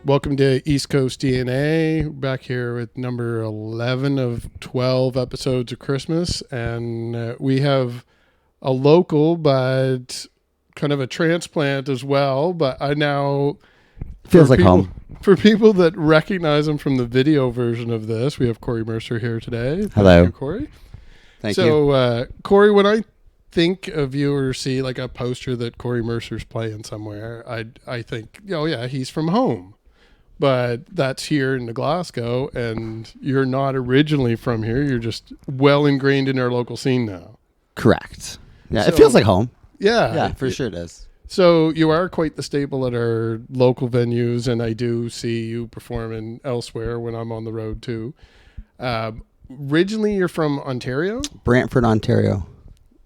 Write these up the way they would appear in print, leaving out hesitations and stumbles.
Welcome to East Coast DNA. Back here with number 11 of 12 episodes of Christmas. And we have a local, but kind of a transplant as well. But I now... Feels like home. For people that recognize him from the video version of this, we have Cory Mercer here today. Hello. Thank you, Cory. Thank you. So, Cory, when I think of you or see like a poster that Cory Mercer's playing somewhere, I think, oh yeah, he's from home. But that's here in Glasgow, and you're not originally from here. You're just well ingrained in our local scene now. Correct. Yeah, it feels like home. Yeah. Yeah, for sure it is. So you are quite the staple at our local venues, and I do see you performing elsewhere when I'm on the road too. Originally, you're from Ontario? Brantford, Ontario.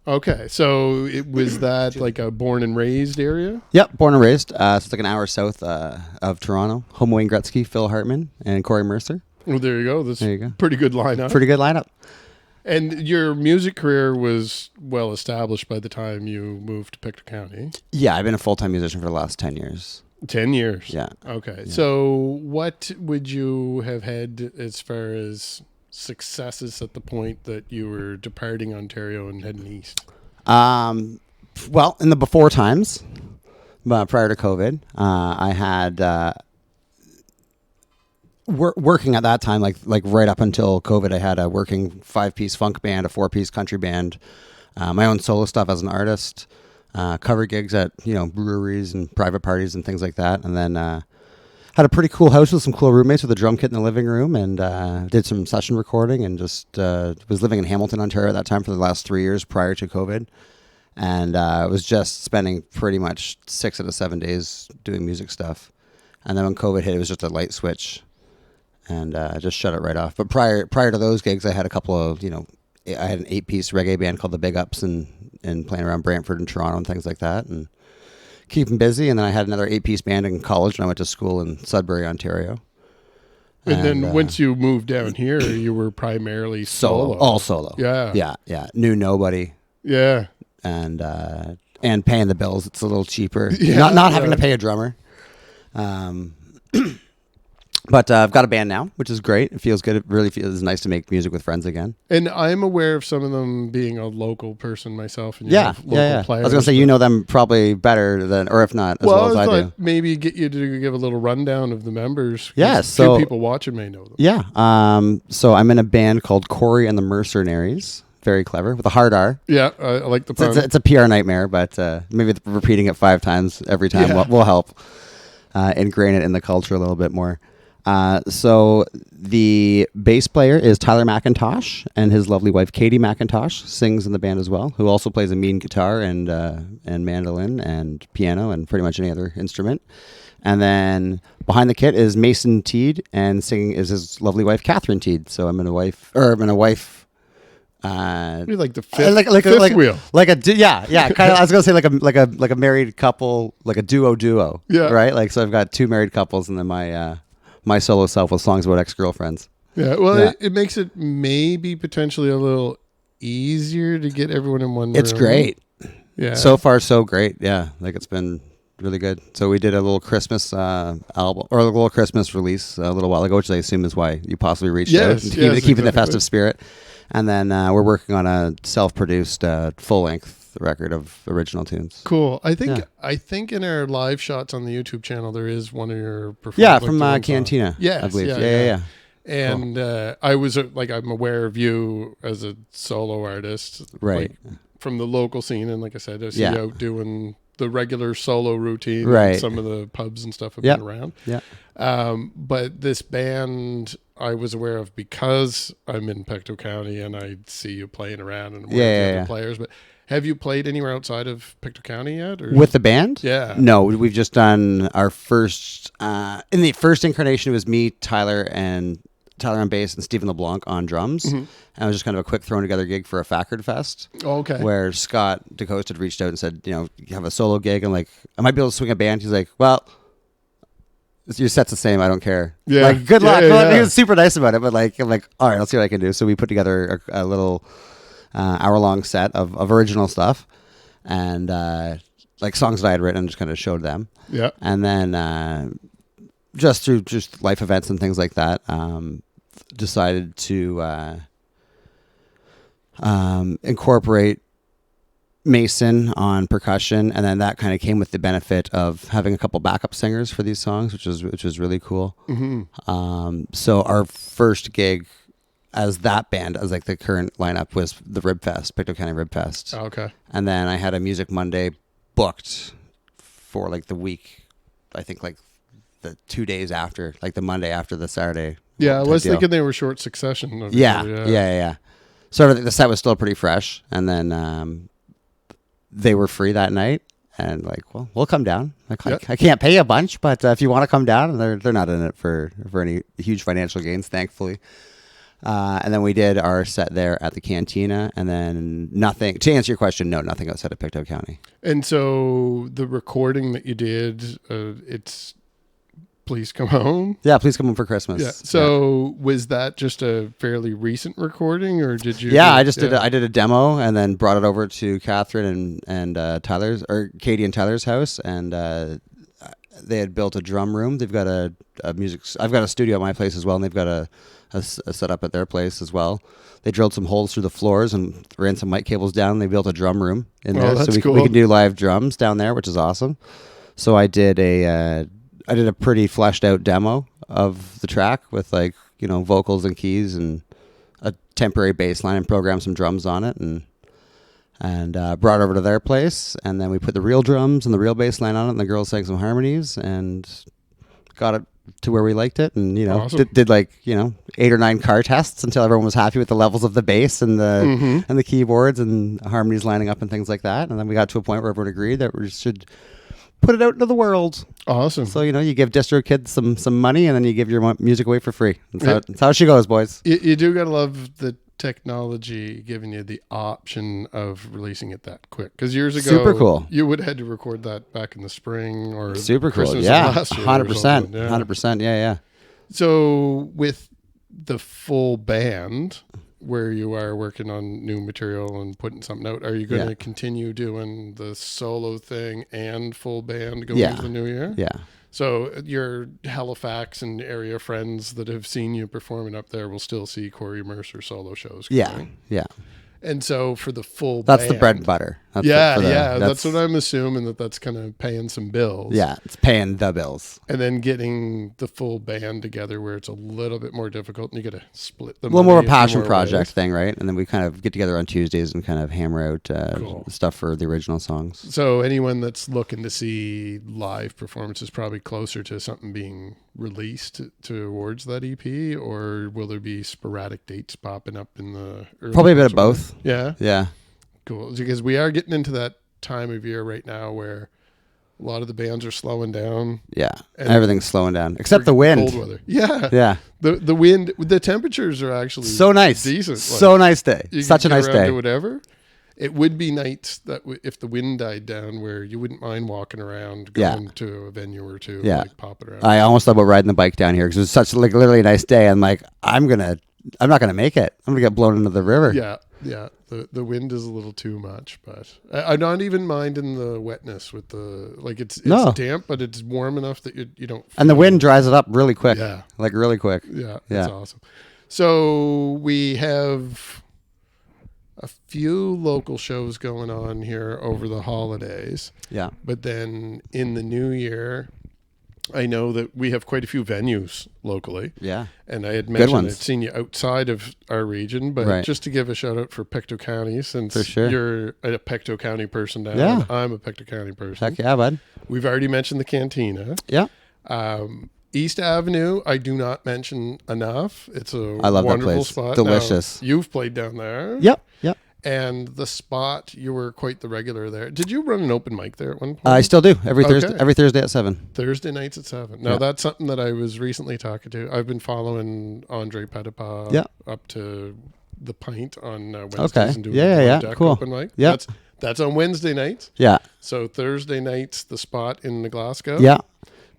Okay, so it was that like a born and raised area? Yep, born and raised. It's like an hour south of Toronto. Home of Wayne Gretzky, Phil Hartman, and Cory Mercer. Well, there you go. That's a pretty good lineup. Pretty good lineup. And your music career was well established by the time you moved to Pictou County? Yeah, I've been a full-time musician for the last 10 years. 10 years? Yeah. Okay. Yeah. So what would you have had as far as successes at the point that you were departing Ontario and heading east? Well, in the before times, prior to COVID, I had working at that time, like right up until COVID, I had a working 5-piece funk band, a 4-piece country band, my own solo stuff as an artist, cover gigs at breweries and private parties and things like that, and then had a pretty cool house with some cool roommates with a drum kit in the living room, and did some session recording, and just was living in Hamilton, Ontario at that time for the last 3 years prior to COVID, and was just spending pretty much 6 out of 7 days doing music stuff. And then when COVID hit, it was just a light switch, and just shut it right off. But prior to those gigs, I had a couple of, I had an 8-piece reggae band called the Big Ups, and playing around Brantford and Toronto and things like that, and keeping busy. And then I had another 8-piece band in college, and I went to school in Sudbury, Ontario. And then once you moved down here, you were primarily solo. All solo. Yeah. Yeah. Knew nobody. Yeah. And paying the bills, it's a little cheaper. Yeah, not having to pay a drummer. But I've got a band now, which is great. It feels good. It really feels nice to make music with friends again. And I'm aware of some of them being a local person myself. And Yeah. Players, I was going to say, you know them probably better than, or if not, as well as I do. Maybe get you to give a little rundown of the members. Yeah. So few people watching may know them. Yeah. So I'm in a band called Cory and The Mercernaries. Very clever, with a hard R. Yeah, I like the pun. It's a PR nightmare, but maybe repeating it 5 times every time will help ingrain it in the culture a little bit more. So the bass player is Tyler McIntosh, and his lovely wife Katie McIntosh sings in the band as well, who also plays a mean guitar and mandolin and piano and pretty much any other instrument. And then behind the kit is Mason Teed, and singing is his lovely wife Catherine Teed. So I'm in a wife. You're like the fifth wheel. Kind of. I was gonna say like a married couple, like a duo. Yeah. Right. Like, so I've got 2 married couples, and then my solo self with songs about ex-girlfriends. Yeah, well, it makes it maybe potentially a little easier to get everyone in one room. It's great. Yeah. So far, so great. Yeah, like it's been really good. So we did a little Christmas album, or a little Christmas release a little while ago, which I assume is why you possibly reached out. Keeping the festive spirit. And then we're working on a self-produced full-length record of original tunes. Cool. I think in our live shots on the YouTube channel there is one of your performances. Yeah, from Cantina. Yes, I believe. Yeah. And cool. I was I'm aware of you as a solo artist, right? From the local scene, and like I said, I see you out doing the regular solo routine, right? And some of the pubs and stuff have been around. Yeah. But this band I was aware of because I'm in Pictou County and I see you playing around and aware of the other players. But have you played anywhere outside of Pictou County yet? Or? With the band? Yeah. No, we've just done our first. In the first incarnation, it was me, Tyler on bass, and Stephen LeBlanc on drums. Mm-hmm. And it was just kind of a quick thrown together gig for a Fackard Fest. Oh, okay. Where Scott DeCoste had reached out and said, you have a solo gig. I'm like, I might be able to swing a band. He's like, well, your set's the same. I don't care. Yeah. Like, good luck. Yeah. He was super nice about it, but I'm like, all right, I'll see what I can do. So we put together a little hour-long set of original stuff, and songs that I had written, and just kind of showed them. Yeah. And then just through just life events and things like that, decided to incorporate Mason on percussion, and then that kind of came with the benefit of having a couple backup singers for these songs, which was really cool. So our first gig as that band, as like the current lineup, was the Rib Fest, Pictou County Rib Fest. Okay. And then I had a Music Monday booked for like the week, I think like the 2 days after, like the Monday after the Saturday. Yeah, I was deal. thinking they were short succession. Of Yeah. So the set was still pretty fresh, and then they were free that night, and like, well, we'll come down. Like, I can't pay a bunch, but if you want to come down, and they're not in it for any huge financial gains, thankfully. And then we did our set there at the Cantina, and then nothing. To answer your question, no, nothing outside of Pictou County. And so the recording that you did, it's Please Come Home. Yeah, Please Come Home for Christmas. Yeah. So was that just a fairly recent recording, or did you? Yeah, I just did. I did a demo and then brought it over to Catherine and Tyler's, or Katie and Tyler's house, and they had built a drum room. They've got a music. I've got a studio at my place as well, and they've got a setup at their place as well. They drilled some holes through the floors and ran some mic cables down. And they built a drum room in there, so we can do live drums down there, which is awesome. So I did a pretty fleshed out demo of the track with like, you know, vocals and keys and a temporary bass line, and programmed some drums on it, and brought it over to their place, and then we put the real drums and the real bass line on it, and the girls sang some harmonies and got it to where we liked it, and you know, awesome. did like, you know, 8 or 9 car tests until everyone was happy with the levels of the bass and the and the keyboards and harmonies lining up and things like that, and then we got to a point where everyone agreed that we should put it out into the world. Awesome. So, you know, you give distro kids some money, and then you give your music away for free. That's how she goes, boys. You do gotta love the technology giving you the option of releasing it that quick. Because years ago, super cool. You would have had to record that back in the spring or super cool. Christmas Yeah, of last year 100%. 100%. Yeah. So with the full band, where you are working on new material and putting something out, are you going to continue doing the solo thing and full band going into the new year? Yeah. So your Halifax and area friends that have seen you performing up there will still see Cory Mercer solo shows. Going. Yeah. And so for the full that's band, the bread and butter. That's what I'm assuming, that's kind of paying some bills. Yeah, it's paying the bills. And then getting the full band together where it's a little bit more difficult and you got to split them. A little more of a passion project thing, right? And then we kind of get together on Tuesdays and kind of hammer out stuff for the original songs. So anyone that's looking to see live performances probably closer to something being released towards that EP, or will there be sporadic dates popping up in the early probably a bit of both. Yeah. Cool. Because we are getting into that time of year right now where a lot of the bands are slowing down. Yeah. Everything's slowing down except the wind. Cold weather. Yeah. Yeah. The wind, the temperatures are actually so nice. Decent. So nice day. Such a nice day. Whatever. It would be nights that if the wind died down, where you wouldn't mind walking around, going to a venue or two, like popping around. I almost thought about riding the bike down here because it was such like literally a nice day. I'm like, I'm not gonna make it. I'm gonna get blown into the river. Yeah. The wind is a little too much, but I'm not even minding the wetness with it's damp, but it's warm enough that you don't. And the wind dries it up really quick. Yeah, like really quick. Yeah, that's awesome. So we have a few local shows going on here over the holidays. Yeah. But then in the new year, I know that we have quite a few venues locally. Yeah. And I had mentioned I'd seen you outside of our region, but just to give a shout out for Pictou County, since you're a Pictou County person down, and I'm a Pictou County person. Heck yeah, bud. We've already mentioned the Cantina. Yeah. East Avenue, I do not mention enough. It's I love wonderful that place. spot. Delicious. Now, you've played down there. Yep. And the spot, you were quite the regular there. Did you run an open mic there at one point? I still do every Thursday at 7. Thursday nights at 7. Now that's something that I was recently talking to. I've been following Andre Petitpas up to the Pint on Wednesdays and doing cool. open mic. Yeah. That's on Wednesday nights. Yeah. So Thursday nights, the spot in Glasgow. Yeah.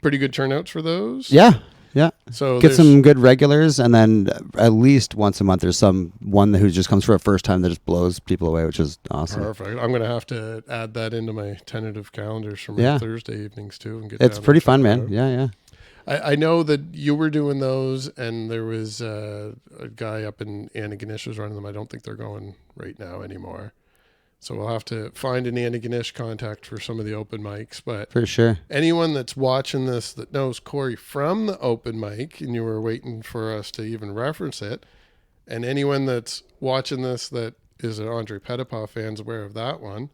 Pretty good turnouts for those. Yeah. Yeah. So get some good regulars, and then at least once a month there's one who just comes for a first time that just blows people away, which is awesome. Perfect. I'm going to have to add that into my tentative calendars for my Thursday evenings too. And it's pretty fun, man. Yeah. I know that you were doing those, and there was a guy up in Antigonish was running them. I don't think they're going right now anymore. So we'll have to find an Antigonish contact for some of the open mics. But For sure. anyone that's watching this that knows Cory from the open mic, and you were waiting for us to even reference it, and anyone that's watching this that is an Andre Petitpas fan's aware of that one,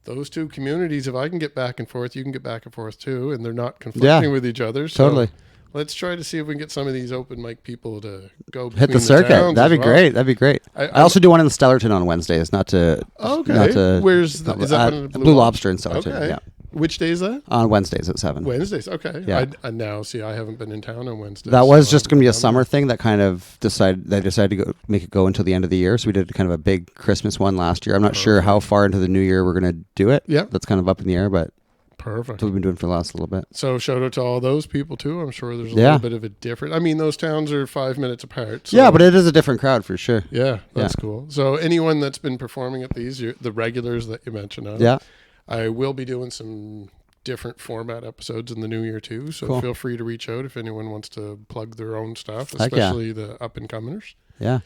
those two communities, if I can get back and forth, you can get back and forth too, and they're not conflicting with each other. So Totally. let's try to see if we can get some of these open mic people to go Hit the circuit. That'd be great. That'd be great. I also do one in Stellarton on Wednesdays. Not to. Where's is that one? Blue Lobster in Stellarton? Okay. Yeah. Which day is that? On Wednesdays at 7. Wednesdays. Okay. Yeah. I now see. I haven't been in town on Wednesdays. That was so just going to be a I'm summer thing that kind of they decided to make it go until the end of the year. So we did kind of a big Christmas one last year. I'm not sure how far into the new year we're going to do it. Yeah. That's kind of up in the air, but Perfect. that's what we've been doing for the last little bit. So shout out to all those people too. I'm sure there's a little bit of a different. I mean, those towns are 5 minutes apart. So Yeah, but it is a different crowd for sure. yeah, that's cool. So anyone that's been performing at these, the regulars that you mentioned, Yeah. I will be doing some different format episodes in the new year too. So feel free to reach out if anyone wants to plug their own stuff, Heck yeah. especially the up and comers. Yeah.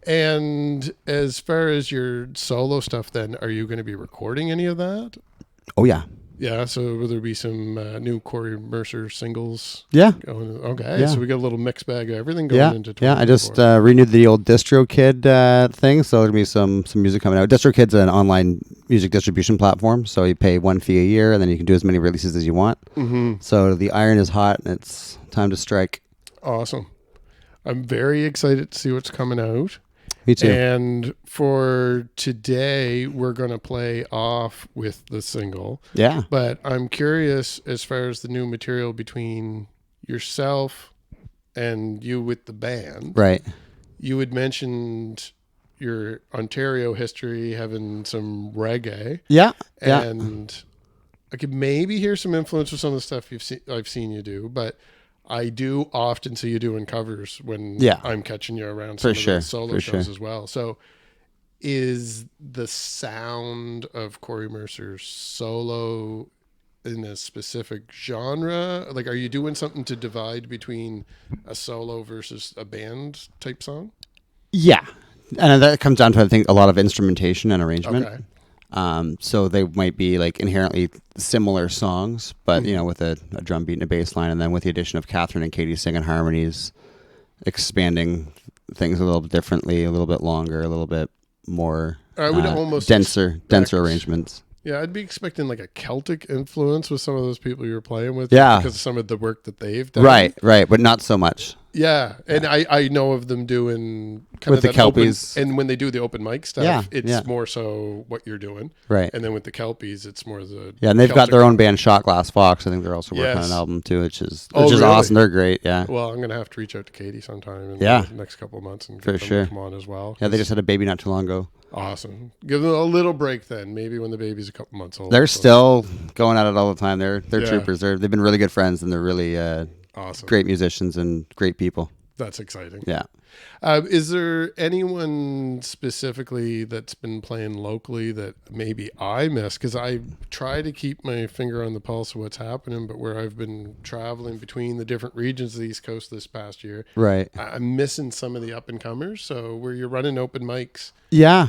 And as far as your solo stuff, then are you going to be recording any of that? Oh yeah. Yeah, so will there be some new Cory Mercer singles? Yeah. Going? Okay, Yeah. so we got a little mixed bag of everything going into 2024. Yeah, I just renewed the old DistroKid thing, so there'll be some music coming out. DistroKid's an online music distribution platform, so you pay one fee a year, and then you can do as many releases as you want. Mm-hmm. So the iron is hot, and it's time to strike. Awesome. I'm very excited to see what's coming out. Me too. And for today, we're going to play off with the single. Yeah. But I'm curious as far as the new material between yourself and you with the band. Right. You had mentioned your Ontario history, having some reggae. Yeah. And I could maybe hear some influence with some of the stuff I've seen you do, but I do often see you doing covers when I'm catching you around some of the solo shows as well. So is the sound of Cory Mercer's solo in a specific genre? Like, are you doing something to divide between a solo versus a band type song? Yeah. And that comes down to, I think, a lot of instrumentation and arrangement. Okay. So they might be like inherently similar songs, but with a drum beat and a bass line, and then with the addition of Catherine and Katie singing harmonies, expanding things a little bit differently, a little bit longer, a little bit more I would almost denser arrangements. Yeah, I'd be expecting like a Celtic influence with some of those people you were playing with. Yeah. Because of some of the work that they've done. Right, but not so much. Yeah, and I know of them doing kind with of the Kelpies. and when they do the open mic stuff, it's yeah. more so what you're doing. Right. And then with the Kelpies, it's more the and they've got Celtic their own band, Shot Glass Fox. I think they're also working on an album too, which is really? awesome. They're great. Yeah. Well, I'm gonna have to reach out to Katie sometime in the next couple of months and get them to come on as well. Yeah, they just had a baby not too long ago. Awesome. Give them a little break then. Maybe when the baby's a couple months old. They're still going at it all the time. They're troopers. They've been really good friends, and they're really awesome. Great musicians and great people. That's exciting. Yeah. Is there anyone specifically that's been playing locally that maybe I miss? Because I try to keep my finger on the pulse of what's happening, but where I've been traveling between the different regions of the East Coast this past year, right, I'm missing some of the up and comers. So where you're running open mics, yeah.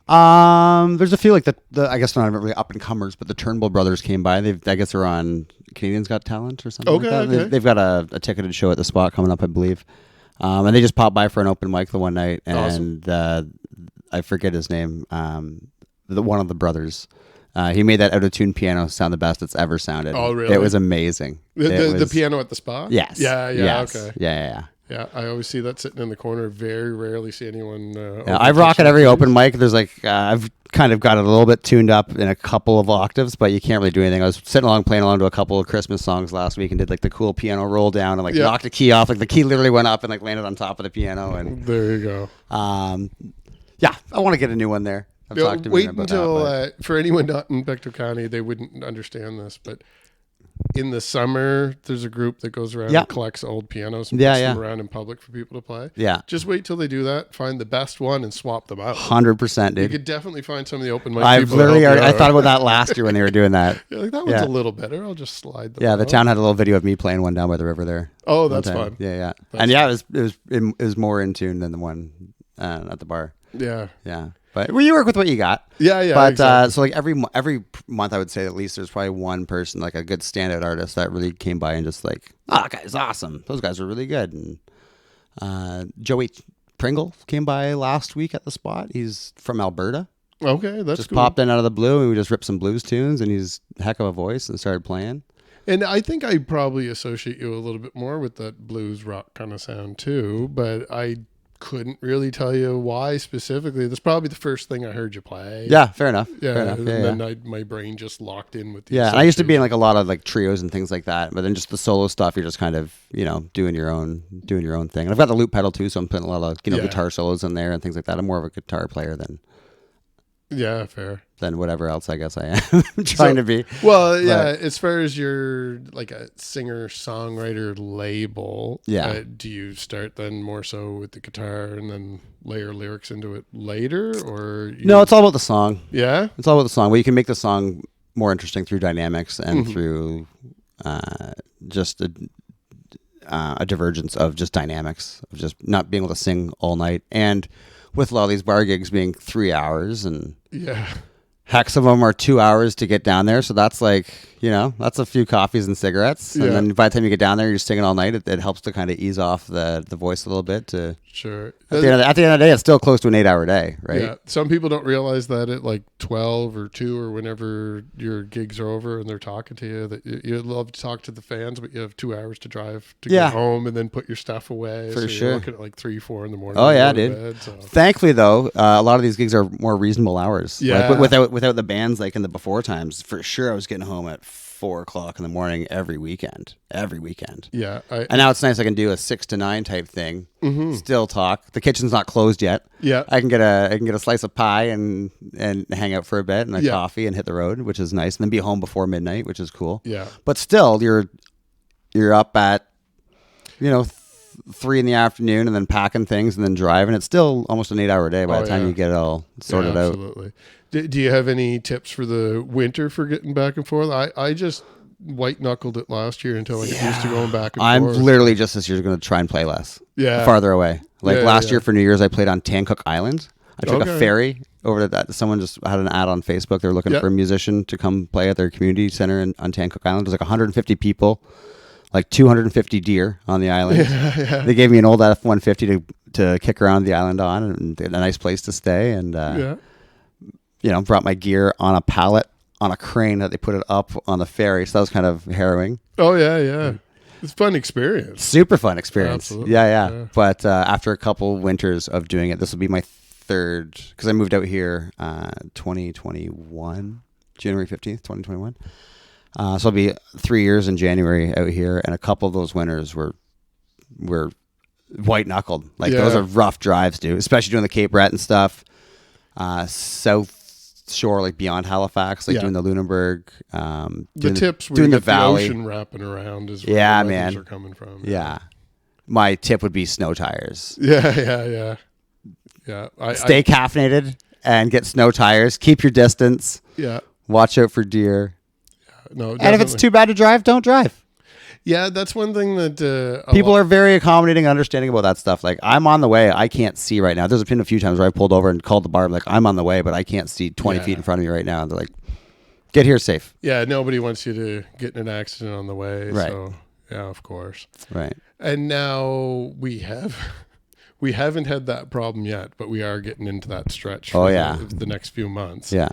There's a few like the I guess not really up and comers, but the Turnbull brothers came by. I guess they're on Canadians Got Talent or something. Okay, like that. okay. They've got a ticketed show at the Spot coming up, I believe. And they just popped by for an open mic the one night, and I forget his name. One of the brothers. He made that out-of-tune piano sound the best it's ever sounded. Oh, really? It was amazing. The piano at the Spot? Yes. Yeah. Yes. Okay. Yeah. Yeah, I always see that sitting in the corner. Very rarely see anyone. I rock at every open mic. There's like I've kind of got it a little bit tuned up in a couple of octaves, but you can't really do anything. I was sitting along playing along to a couple of Christmas songs last week and did like the cool piano roll down and like knocked a key off. Like the key literally went up and like landed on top of the piano. And there you go. Yeah, I want to get a new one there. Wait until for anyone not in Pictou County, they wouldn't understand this, but in the summer, there's a group that goes around Yeah. and collects old pianos and Yeah, puts yeah. them around in public for people to play. Yeah. Just wait till they do that. Find the best one and swap them out. 100%, You dude. could definitely find some of the open mic I've people. literally, to help you I out. thought about that last year when they were doing that. You're like, that one's Yeah. a little better. I'll just slide them. Yeah, the out. town had a little video of me playing one down by the river there. Oh, one that's time. fun. Yeah, yeah. That's And yeah, it was more in tune than the one at the bar. Yeah. Yeah. But well, you work with what you got. Yeah, yeah. But exactly. so like every month, I would say at least there's probably one person, like a good standout artist that really came by and just like, oh, that guy's awesome. Those guys are really good. And Joey Pringle came by last week at the spot. He's from Alberta. Okay, that's Just cool. popped in out of the blue and we just ripped some blues tunes and he's a heck of a voice and started playing. And I think I probably associate you a little bit more with that blues rock kind of sound too, but I couldn't really tell you why specifically. That's probably the first thing I heard you play. Yeah, fair enough. Yeah, Fair enough. and Yeah, then yeah. my brain just locked in with the Yeah, and I used to be in association. like a lot of like trios and things like that, but then just the solo stuff, you're just kind of doing your own thing. And I've got the loop pedal too, so I'm putting a lot of Yeah. guitar solos in there and things like that. I'm more of a guitar player Yeah, fair. than whatever else I guess I am trying to be. Well, yeah, as far as your like a singer-songwriter label, Yeah. do you start then more so with the guitar and then layer lyrics into it later, or No, it's all about the song. yeah, It's all about the song. Well, you can make the song more interesting through dynamics and Mm-hmm. through just a divergence of just dynamics of just not being able to sing all night, and with a lot of these bar gigs being 3 hours and yeah, heck, some of them are 2 hours to get down there. So that's like, that's a few coffees and cigarettes. Yeah. And then by the time you get down there, you're singing all night. It helps to kind of ease off the voice a little bit. sure. At the end of the day, it's still close to an 8-hour day, right? Yeah, some people don't realize that at like 12 or 2 or whenever your gigs are over and they're talking to you, that you love to talk to the fans, but you have 2 hours to drive to Yeah. get home and then put your stuff away. For so sure. You're looking at like 3, 4 in the morning. Oh, to yeah, go to dude. bed, so. Thankfully, though, a lot of these gigs are more reasonable hours. Yeah. Like, without the bands, like in the before times, for sure, I was getting home at 4 o'clock in the morning every weekend. Yeah, And now it's nice. I can do a 6 to 9 type thing. Still talk. The kitchen's not closed yet. yeah, I can get a slice of pie and hang out for a bit and a Yeah. coffee and hit the road, which is nice. And then be home before midnight, which is cool. yeah. But still, you're up at 3 in the afternoon and then packing things and then driving. It's still almost an 8-hour day by Oh, the time yeah. you get it all sorted Yeah, out. absolutely. Do you have any tips for the winter for getting back and forth? I just white knuckled it last year until I got used to going back and I'm forth. literally just this year going to try and play less, Yeah. farther away. Like Yeah, last yeah. year for New Year's, I played on Tancook Island. I took a Okay. ferry over to that. Someone just had an ad on Facebook. They were looking Yep. for a musician to come play at their community center on Tancook Island. It was like 150 people, like 250 deer on the island. They gave me an old F-150 to kick around the island on, and a nice place to stay. And Yeah. brought my gear on a pallet on a crane that they put it up on the ferry. So that was kind of harrowing. Oh yeah. It's a fun experience. Super fun experience. Absolutely, Yeah. yeah. But after a couple winters of doing it, this will be my third, because I moved out here 2021, January 15th, 2021. So it'll be 3 years in January out here, and a couple of those winters were white knuckled. Like those Yeah. are rough drives, dude. Especially doing the Cape Breton stuff, South Shore, like beyond Halifax, like Yeah. doing the Lunenburg, The doing tips where doing you the get valley. the ocean wrapping around is where Yeah, the weathers man. are coming from. Yeah, my tip would be snow tires. Yeah. Stay caffeinated and get snow tires. Keep your distance. Yeah. Watch out for deer. No. And if it's definitely. too bad to drive, don't drive. Yeah, that's one thing that People are very accommodating and understanding about that stuff. Like, I'm on the way. I can't see right now. There's been a few times where I pulled over and called the bar. I'm like, I'm on the way, but I can't see 20 Yeah. feet in front of me right now. And they're like, get here safe. Yeah, nobody wants you to get in an accident on the way. Right. So yeah, of course. Right. And now we haven't had that problem yet, but we are getting into that stretch Oh, for yeah. the next few months. Yeah.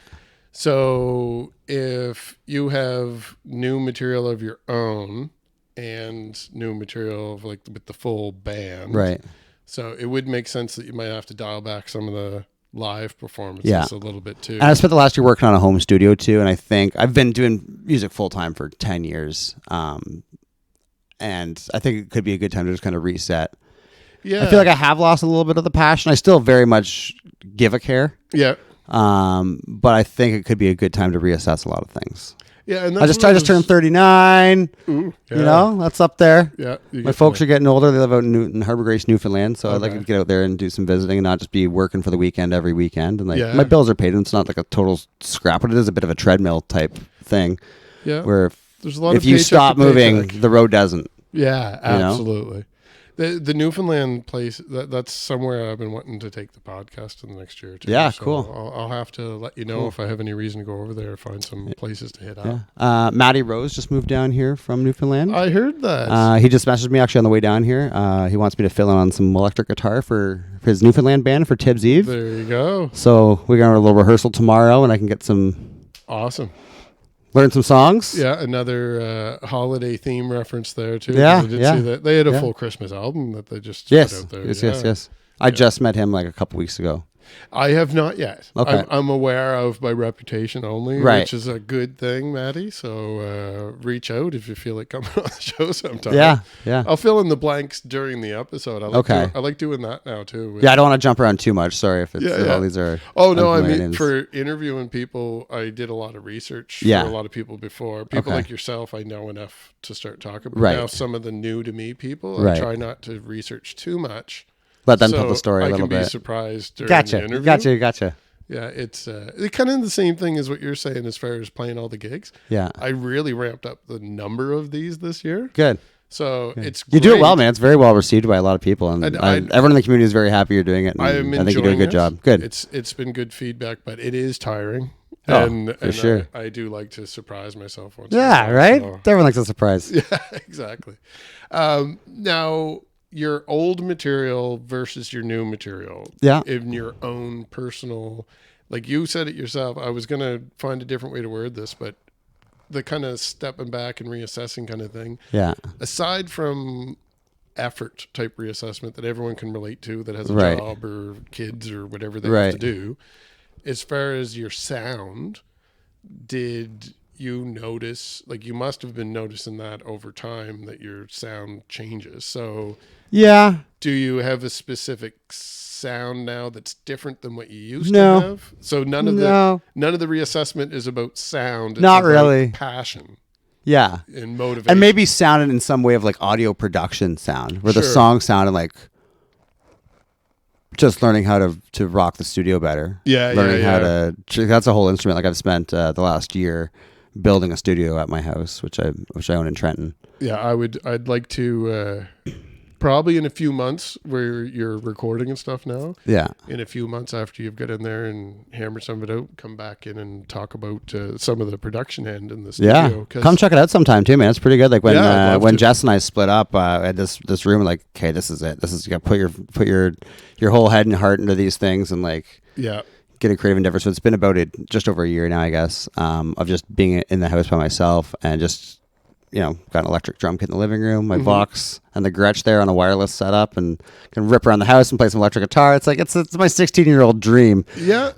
So if you have new material of your own and new material of like with the full band, Right. So it would make sense that you might have to dial back some of the live performances Yeah. a little bit too. And I spent the last year working on a home studio too. And I think I've been doing music full time for 10 years. And I think it could be a good time to just kind of reset. Yeah, I feel like I have lost a little bit of the passion. I still very much give a care. yeah. But I think it could be a good time to reassess a lot of things. Yeah, and I just turned 39. Ooh, yeah. You know, that's up there. Yeah, My folks are getting older. They live out in Harbour Grace, Newfoundland, so I'd like to get out there and do some visiting and not just be working for the weekend every weekend. And my bills are paid, and it's not like a total scrap, but it is a bit of a treadmill type thing. Yeah, where there's a lot if you stop moving, the road doesn't. Yeah, absolutely. The Newfoundland place, that's somewhere I've been wanting to take the podcast in the next year or two. Yeah, so cool. I'll have to let you know if I have any reason to go over there, find some places to hit up. Yeah. Matty Rose just moved down here from Newfoundland. I heard that. He just messaged me actually on the way down here. He wants me to fill in on some electric guitar for his Newfoundland band for Tibbs Eve. There you go. So we're going to have a little rehearsal tomorrow, and I can get some... Awesome. Learn some songs. Yeah, another holiday theme reference there too. Yeah, I did see that. They had a full Christmas album that they just put out there. Yes. I just met him like a couple weeks ago. I have not yet. Okay. I'm aware of by reputation only, which is a good thing, Maddie. So reach out if you feel like coming on the show sometime. Yeah. I'll fill in the blanks during the episode. I like doing that now too. Yeah, I don't want to jump around too much. Sorry if it's all these are. Oh no, I mean for interviewing people, I did a lot of research for a lot of people before. People like yourself, I know enough to start talking. But now some of the new to me people, I try not to research too much. Let them tell the story a little bit. I can be surprised during the interview. Gotcha. Yeah, it's kind of the same thing as what you're saying as far as playing all the gigs. Yeah. I really ramped up the number of these this year. Good. So it's great. You do it well, man. It's very well received by a lot of people. And everyone in the community is very happy you're doing it. And I think you do a good job. Good. It's been good feedback, but it is tiring. For sure. I do like to surprise myself once. Yeah, right? So. Everyone likes a surprise. Yeah, exactly. Now... your old material versus your new material. Yeah. In your own personal, like you said it yourself, I was going to find a different way to word this, but the kind of stepping back and reassessing kind of thing. Yeah. Aside from effort type reassessment that everyone can relate to that has a job or kids or whatever they have to do, as far as your sound, did you notice, like you must have been noticing that over time that your sound changes. So yeah, do you have a specific sound now that's different than what you used to have? So none of the reassessment is about sound. It's not really passion. Yeah. And motivation. And maybe sounded in some way of like audio production sound where the song sounded like just learning how to rock the studio better. Learning how to, that's a whole instrument. Like I've spent the last year building a studio at my house, which I own in Trenton. Yeah, I'd like to probably in a few months where you're recording and stuff now. Yeah. In a few months after you've got in there and hammered some of it out, come back in and talk about some of the production end in the studio. Yeah. Come check it out sometime too, man. It's pretty good. Like when Jess and I split up, I had this room like, okay, this is it. This is, you got to put your whole head and heart into these things and like get a creative endeavor. So it's been about just over a year now, I guess, of just being in the house by myself and just, got an electric drum kit in the living room, my Vox and the Gretsch there on a wireless setup, and can rip around the house and play some electric guitar. It's like, it's my 16-year-old dream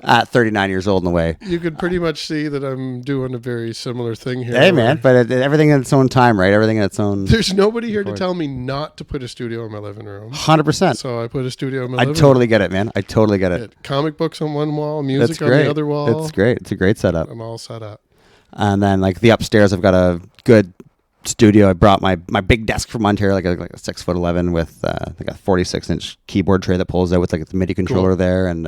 at 39 years old in a way. You could pretty much see that I'm doing a very similar thing here. Hey, man, but everything in its own time, right? Everything in its own... There's nobody here to tell me not to put a studio in my living room. 100%. So I put a studio in my living room. I totally get it, man. I totally get it. Comic books on one wall, music on the other wall. It's great. It's a great setup. I'm all set up. And then like the upstairs, I've got a good studio. I brought my big desk from Ontario, like a 6'11" with like a 46-inch keyboard tray that pulls out with like the MIDI controller there, and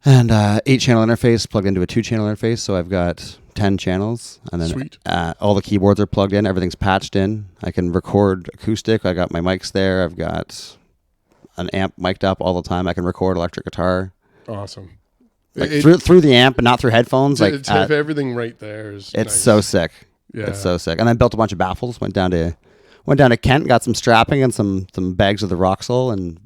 8-channel interface plugged into a 2-channel interface. So I've got 10 channels, and then all the keyboards are plugged in. Everything's patched in. I can record acoustic. I got my mics there. I've got an amp mic'd up all the time. I can record electric guitar. Awesome. Like through the amp, but not through headphones. To have everything right there is it's nice. So sick. Yeah. It's so sick. And I built a bunch of baffles, went down to Kent, got some strapping and some bags of the Roxol, and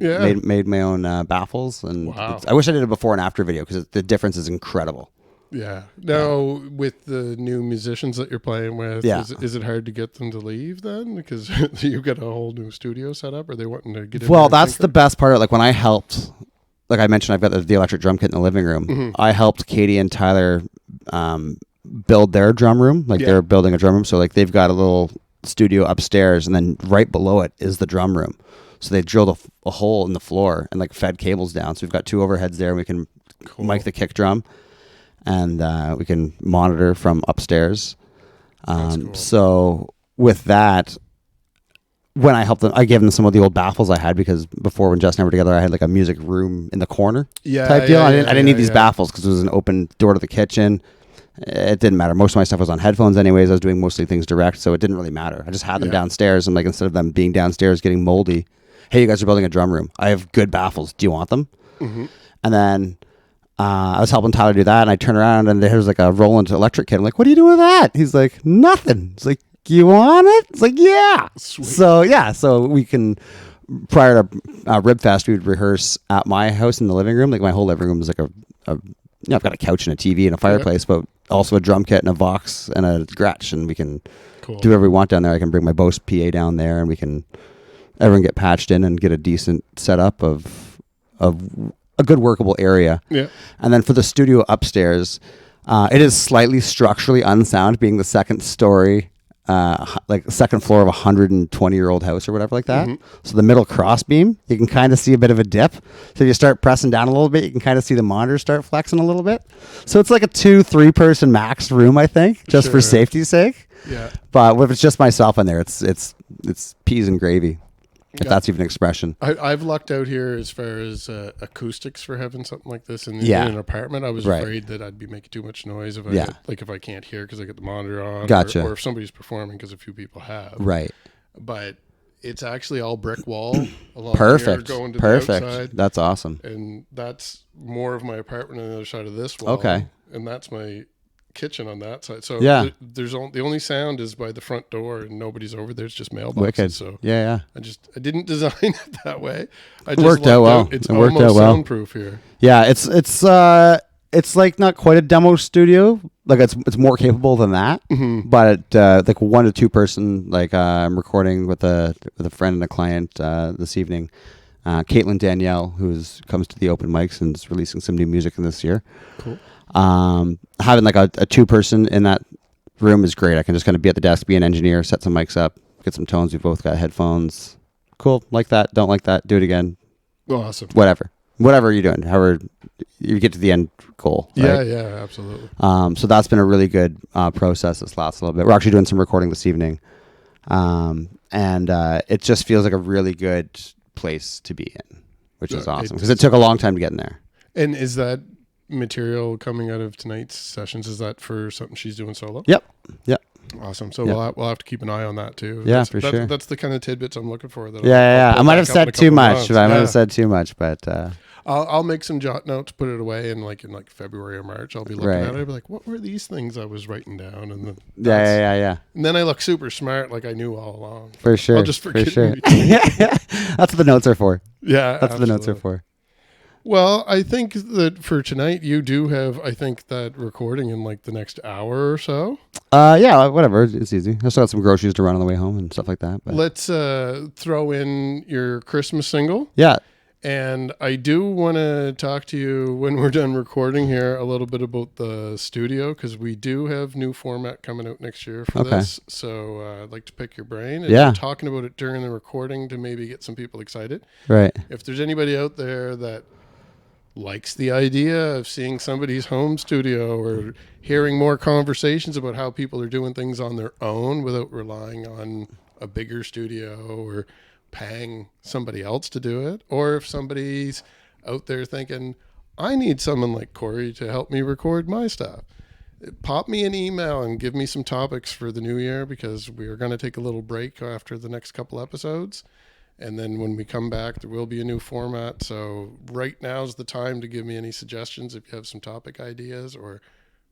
made my own baffles. And I wish I did a before and after video because the difference is incredible. Yeah. Now, with the new musicians that you're playing with, is it hard to get them to leave then? Because you've got a whole new studio set up. Are they wanting to get in? Well, that's the best part of it. Like when I helped, like I mentioned, I've got the electric drum kit in the living room. I helped Katie and Tyler build their drum room. Like they're building a drum room. So like they've got a little studio upstairs, and then right below it is the drum room. So they drilled a hole in the floor and like fed cables down. So we've got 2 overheads there, and we can mic the kick drum. and we can monitor from upstairs. That's cool. So with that, when I helped them, I gave them some of the old baffles I had, because before, when Jess and I were together, I had like a music room in the corner type deal. I didn't need these baffles because it was an open door to the kitchen. It didn't matter. Most of my stuff was on headphones anyways. I was doing mostly things direct, so it didn't really matter. I just had them downstairs, and like, instead of them being downstairs getting moldy, hey, you guys are building a drum room. I have good baffles. Do you want them? Mm-hmm. And then I was helping Tyler do that, and I turned around, and there's like a Roland electric kit. I'm like, what are you doing with that? He's like, nothing. It's like, you want it? It's like, yeah. Sweet. So we can, prior to Ribfest, we would rehearse at my house in the living room. Like, my whole living room is like I've got a couch and a TV and a fireplace, but also a drum kit and a Vox and a Gretsch, and we can do whatever we want down there. I can bring my Bose PA down there, and everyone get patched in and get a decent setup of a good workable area. Yeah. And then for the studio upstairs, it is slightly structurally unsound, being the second story, like second floor of a 120-year-old house or whatever like that. Mm-hmm. So the middle cross beam, you can kind of see a bit of a dip. So if you start pressing down a little bit, you can kind of see the monitor start flexing a little bit. So it's like a 2-3 person max room, I think, just for safety's sake. Yeah. But if it's just myself in there, it's peas and gravy. If that's even an expression. I've lucked out here as far as acoustics for having something like this in an apartment. I was afraid that I'd be making too much noise if I can't hear because I get the monitor on. Gotcha. Or if somebody's performing, because a few people have. Right. But it's actually all brick wall along Perfect. here going to Perfect. the outside. That's awesome. And that's more of my apartment on the other side of this wall. Okay. And that's my kitchen on that side. So the only sound is by the front door, and nobody's over there. It's just mailboxes. Wicked. So yeah. I didn't design it that way. I just worked out well. It's it worked almost out well. soundproof here. Yeah, it's like not quite a demo studio. Like it's more capable than that. Mm-hmm. But like 1 to 2 person. Like I'm recording with a friend and a client this evening. Caitlin Danielle, who comes to the open mics and is releasing some new music in this year. Cool. Having like a 2-person in that room is great. I can just kind of be at the desk, be an engineer, set some mics up, get some tones. We've both got headphones. Cool. Like that. Don't like that. Do it again. Awesome. Whatever you're doing, however you get to the end goal. Right? Yeah, absolutely. So that's been a really good process this last little bit. We're actually doing some recording this evening. And it just feels like a really good place to be in, which is awesome, because it took a long time to get in there. And is that material coming out of tonight's sessions, is that for something she's doing solo? Yep. Awesome. So we'll have to keep an eye on that too. Yeah, for sure. That's the kind of tidbits I'm looking for. I might have said too much. But I'll make some jot notes, put it away, and in February or March, I'll be looking at it. I'll be like, what were these things I was writing down? And then and then I look super smart, like I knew all along. For sure. I'll just forget. For sure. That's what the notes are for. Yeah, that's what the notes are for. Well, I think that for tonight, you do have, I think, that recording in the next hour or so. Yeah, whatever. It's easy. I still got some groceries to run on the way home and stuff like that. But. Let's throw in your Christmas single. Yeah. And I do want to talk to you when we're done recording here a little bit about the studio, because we do have new format coming out next year for this. So I'd like to pick your brain. And we're talking about it during the recording to maybe get some people excited. Right. If there's anybody out there that likes the idea of seeing somebody's home studio or hearing more conversations about how people are doing things on their own without relying on a bigger studio or paying somebody else to do it, or if somebody's out there thinking, I need someone like Cory to help me record my stuff, pop me an email and give me some topics for the new year, because we are going to take a little break after the next couple episodes. And then when we come back, there will be a new format. So right now is the time to give me any suggestions if you have some topic ideas or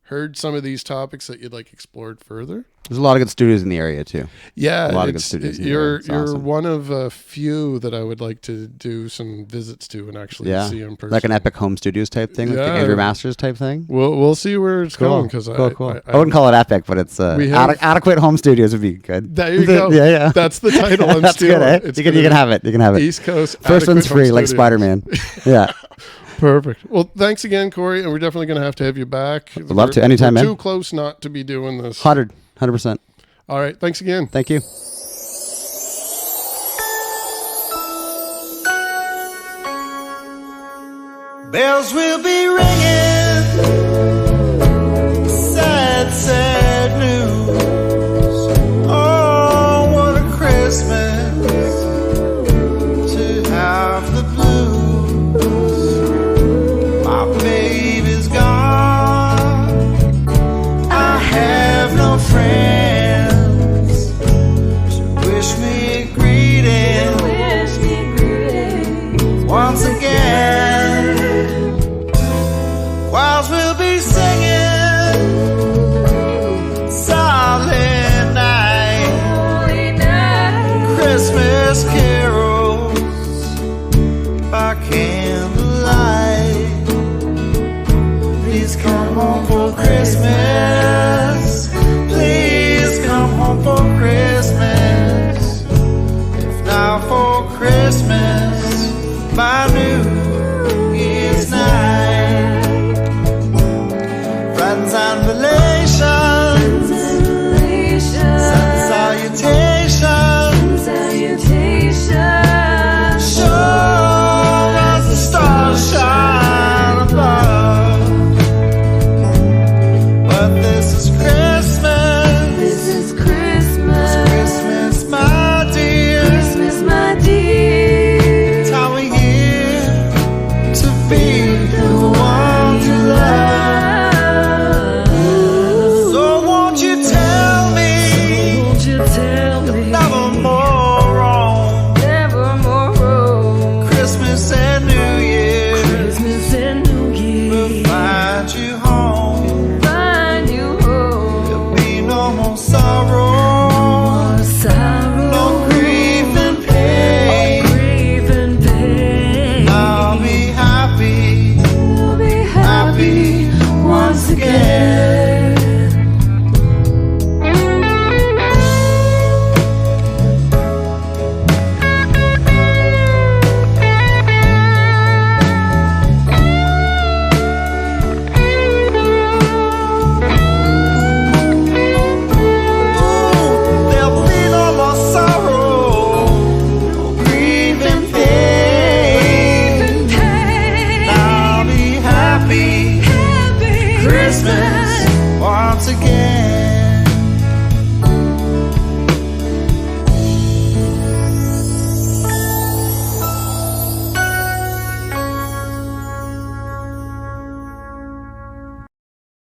heard some of these topics that you'd like explored further. There's a lot of good studios in the area too. Yeah, a lot of good studios. You're one of a few that I would like to do some visits to and actually see in person. Like an Epic Home Studios type thing, like the Andrew Masters type thing. We'll see where it's going, because cool. I wouldn't call it Epic, but it's adequate home studios would be good. There you go. Yeah. That's the title. I'm That's stealing. good. Eh? You can have it. You can have it. East Coast. First one's free, like Spider-Man. Yeah. Perfect. Well, thanks again, Cory, and we're definitely going to have you back. I'd love to. Anytime, man. Too close not to be doing this. 100%. All right. Thanks again. Thank you. Bells will be ringing me greetings once again. Whilst we'll be singing Silent Night, Christmas carols by candlelight. Please come home for Christmas. Please come home for Christmas. If not for Christmas, my new